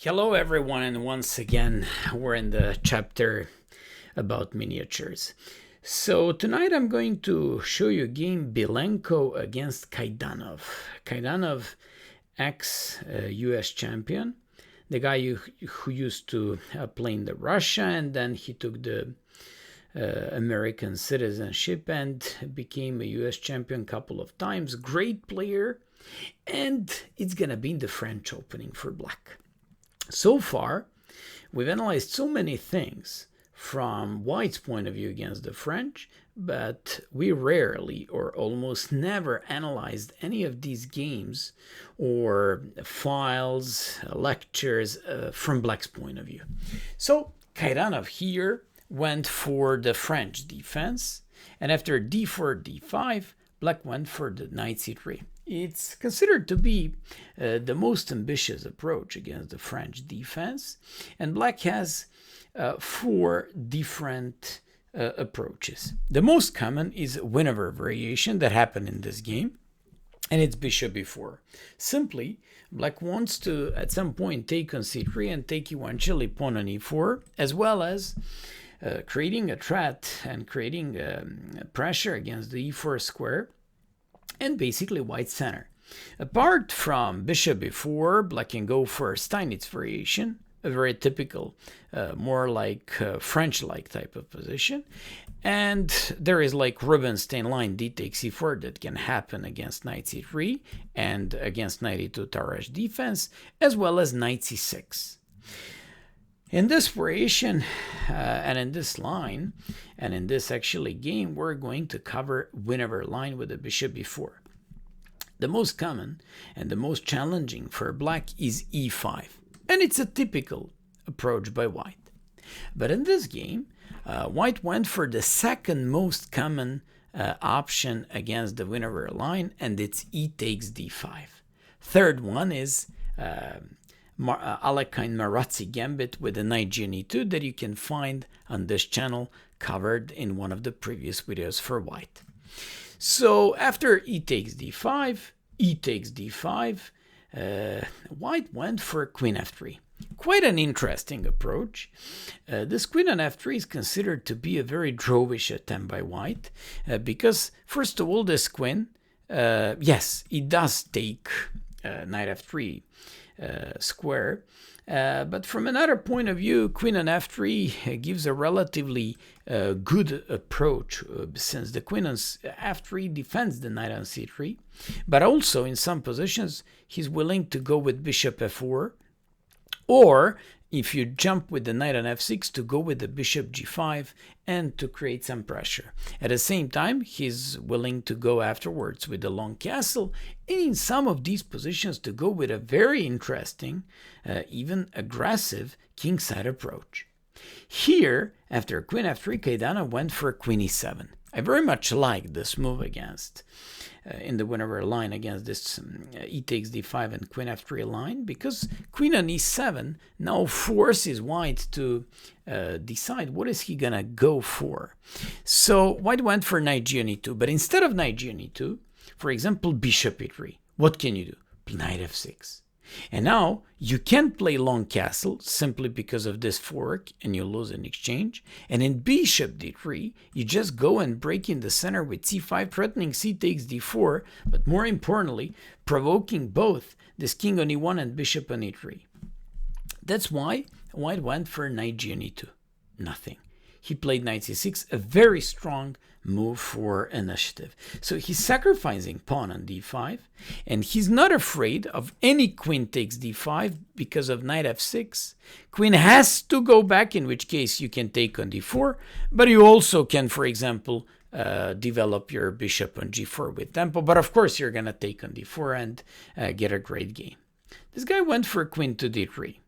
Hello everyone, and once again we're in the chapter about miniatures. So tonight I'm going to show you a game Belenko against Kaidanov. Kaidanov, ex-US champion, the guy who used to play in the Russia, and then he took the American citizenship and became a US champion a couple of times. Great player, and it's gonna be in the French opening for black. So far, we've analyzed so many things from White's point of view against the French, but we rarely or almost never analyzed any of these games or files, lectures from Black's point of view. So Kaidanov here went for the French defense, and after d4, d5, Black went for the knight c3. It's considered to be the most ambitious approach against the French defense, and Black has four different approaches. The most common is Winawer variation that happened in this game, and it's bishop b4. Simply, Black wants to at some point take on c3 and take eventually pawn on e4, as well as creating a threat and creating pressure against the e4 square and basically white center. Apart from bishop b4, Black can go for Steinitz variation, a very typical, more like French-like type of position. And there is like Rubinstein line d takes c4 that can happen against knight c3 and against knight e2 Tarrasch defense, as well as knight c6. In this variation and in this line, and in this actually game, we're going to cover Winawer line with the bishop b4. The most common and the most challenging for Black is e5, and it's a typical approach by White. But in this game, White went for the second most common option against the Winawer line, and it's e takes d5. Third one is Alekhine Marazzi gambit with the knight g on e2 that you can find on this channel, covered in one of the previous videos for White. So after e takes d5, White went for queen f3. Quite an interesting approach. This queen on f3 is considered to be a very drawish attempt by White, because first of all, this queen, yes, it does take knight f3 square, but from another point of view, queen on f3 gives a relatively good approach, since the queen on f3 defends the knight on c3, but also in some positions he's willing to go with bishop f4, or if you jump with the knight on f6, to go with the bishop g5 and to create some pressure. At the same time, he's willing to go afterwards with the long castle, and in some of these positions to go with a very interesting, even aggressive kingside approach. Here, after queen f3, Kaidanov went for queen e7. I very much like this move against, in the Winawer line, against this e takes d5 and queen f3 line, because queen on e7 now forces White to decide what is he gonna go for. So White went for knight g on e2, but instead of knight g on e2, for example, bishop e3, what can you do? Knight f6. And now you can't play long castle simply because of this fork and you lose in exchange. And in bishop d3, you just go and break in the center with c5, threatening c takes d4, but more importantly, provoking both this king on e1 and bishop on e3. That's why White went for knight g on e2. Nothing. He played knight c6, a very strong move for initiative. So he's sacrificing pawn on d5, and he's not afraid of any queen takes d5 because of knight f6. Queen has to go back, in which case you can take on d4, but you also can, for example, develop your bishop on g4 with tempo, but of course you're going to take on d4 and get a great game. This guy went for queen to d3.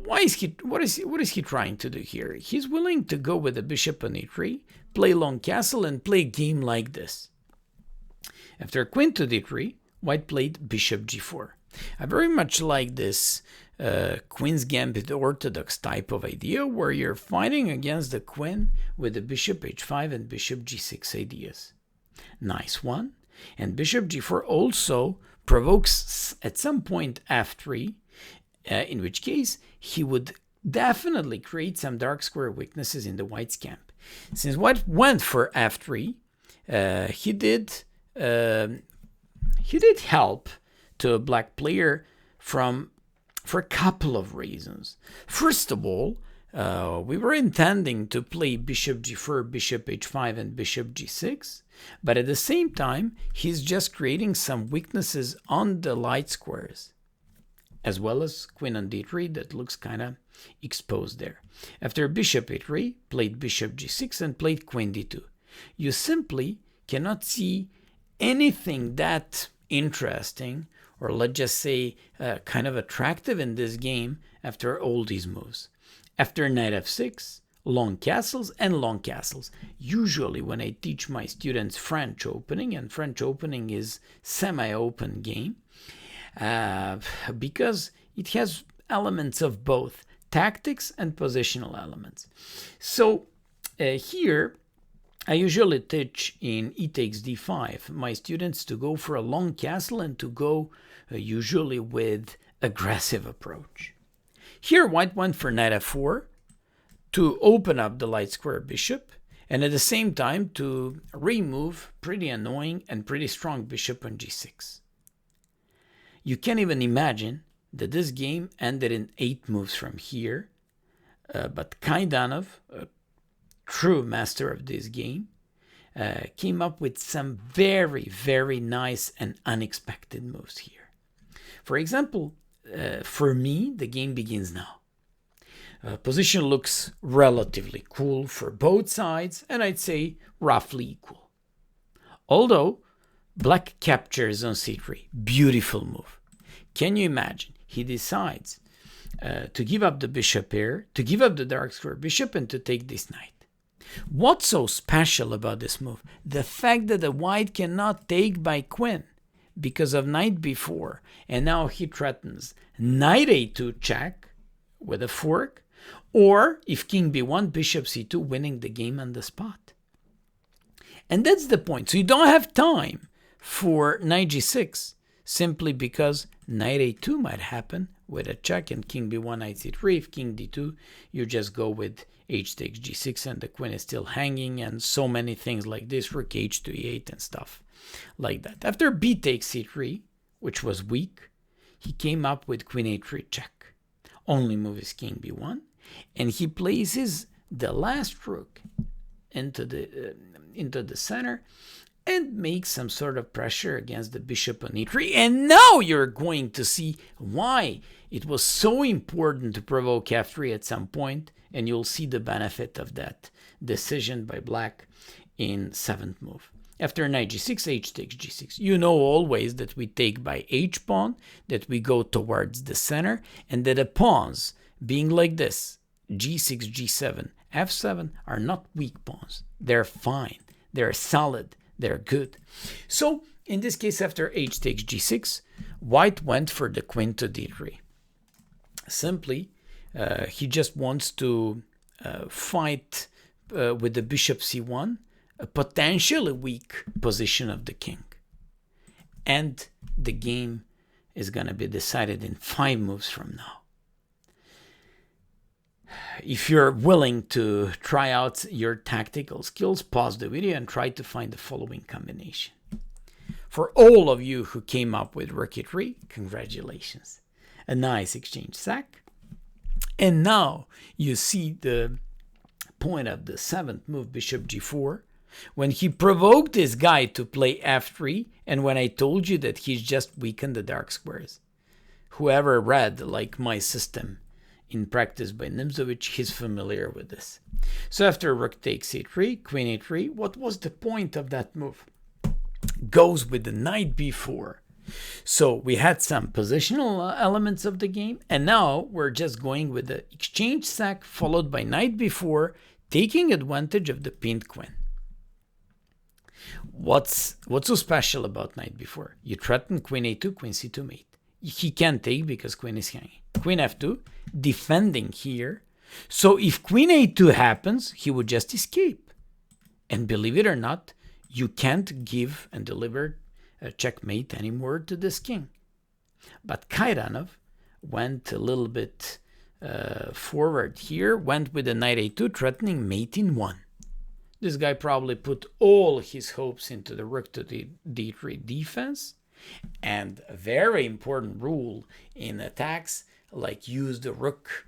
What is he trying to do here? He's willing to go with the bishop on e3, play long castle, and play a game like this. After queen to d3, White played bishop g4. I very much like this Queen's Gambit orthodox type of idea, where you're fighting against the queen with the bishop h5 and bishop g6 ideas. Nice one. And bishop g4 also provokes at some point f3, in which case he would definitely create some dark square weaknesses in the white's camp. Since white went for f3, he did help to a black player for a couple of reasons. First of all, we were intending to play bishop g4, bishop h5, and bishop g6, but at the same time, he's just creating some weaknesses on the light squares, as well as queen on d3 that looks kind of exposed there. After bishop a3, played bishop g6 and played queen d2. You simply cannot see anything that interesting, or let's just say kind of attractive in this game after all these moves. After knight f6, long castles and long castles. Usually when I teach my students French opening, and French opening is semi-open game, because it has elements of both tactics and positional elements. So here I usually teach in e takes d5 my students to go for a long castle and to go usually with aggressive approach. Here white went for knight f4 to open up the light square bishop, and at the same time to remove pretty annoying and pretty strong bishop on g6. You can't even imagine that this game ended in 8 moves from here, but Kaidanov, a true master of this game, came up with some very, very nice and unexpected moves here. For example, for me, the game begins now. Position looks relatively cool for both sides, and I'd say roughly equal. Although, black captures on c3. Beautiful move. Can you imagine? He decides to give up the bishop here, to give up the dark square bishop, and to take this knight. What's so special about this move? The fact that the white cannot take by queen because of knight b4, and now he threatens knight a2 check with a fork, or if king b1, bishop c2, winning the game on the spot. And that's the point. So you don't have time for knight g6, simply because knight a2 might happen with a check and king b1, knight c3. If king d2, you just go with h takes g6 and the queen is still hanging, and so many things like this, rook h to e8 and stuff like that. After b takes c3, which was weak, he came up with queen a3 check. Only move is king b1, and he places the last rook into the center and makes some sort of pressure against the bishop on e3. And now you're going to see why it was so important to provoke f3 at some point, and you'll see the benefit of that decision by black in 7th move. After knight g6, h takes g6. You know always that we take by h pawn, that we go towards the center, and that the pawns, being like this, g6, g7, f7, are not weak pawns. They're fine. They're solid. They're good. So in this case, after h takes g6, white went for the queen to d3. Simply, he just wants to fight with the bishop c1, a potentially weak position of the king. And the game is going to be decided in 5 moves from now. If you're willing to try out your tactical skills, pause the video and try to find the following combination. For all of you who came up with rook e3, congratulations. A nice exchange sack. And now you see the point of the 7th move, bishop g4, when he provoked this guy to play f3, and when I told you that he's just weakened the dark squares. Whoever read like my system in practice by Nimzovich, he's familiar with this. So after rook takes c3, queen a3, what was the point of that move? Goes with the knight b4. So we had some positional elements of the game, and now we're just going with the exchange sack followed by knight b4, taking advantage of the pinned queen. What's so special about knight b4? You threaten queen a2, queen c2 mate. He can't take because queen is hanging. Queen f2, defending here. So if queen a2 happens, he would just escape. And believe it or not, you can't give and deliver checkmate anymore to this king. But Kaidanov went a little bit forward here, went with the knight a2, threatening mate in 1. This guy probably put all his hopes into the rook to the d3 defense. And a very important rule in attacks, like use the rook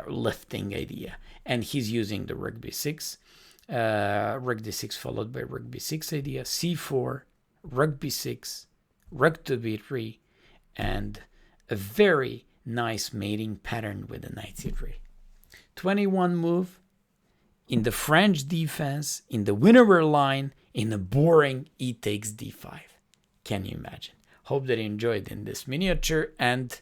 lifting idea. And he's using the rook b6, rook d6 followed by rook b6 idea, c4, rook b6, rook to b3, and a very nice mating pattern with the knight c3. 21 move in the French defense, in the Winawer line, in a boring e takes d5. Can you imagine? Hope that you enjoyed in this miniature, and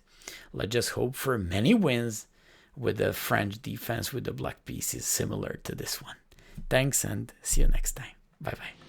let's just hope for many wins with the French defense with the black pieces similar to this one. Thanks, and see you next time. Bye-bye.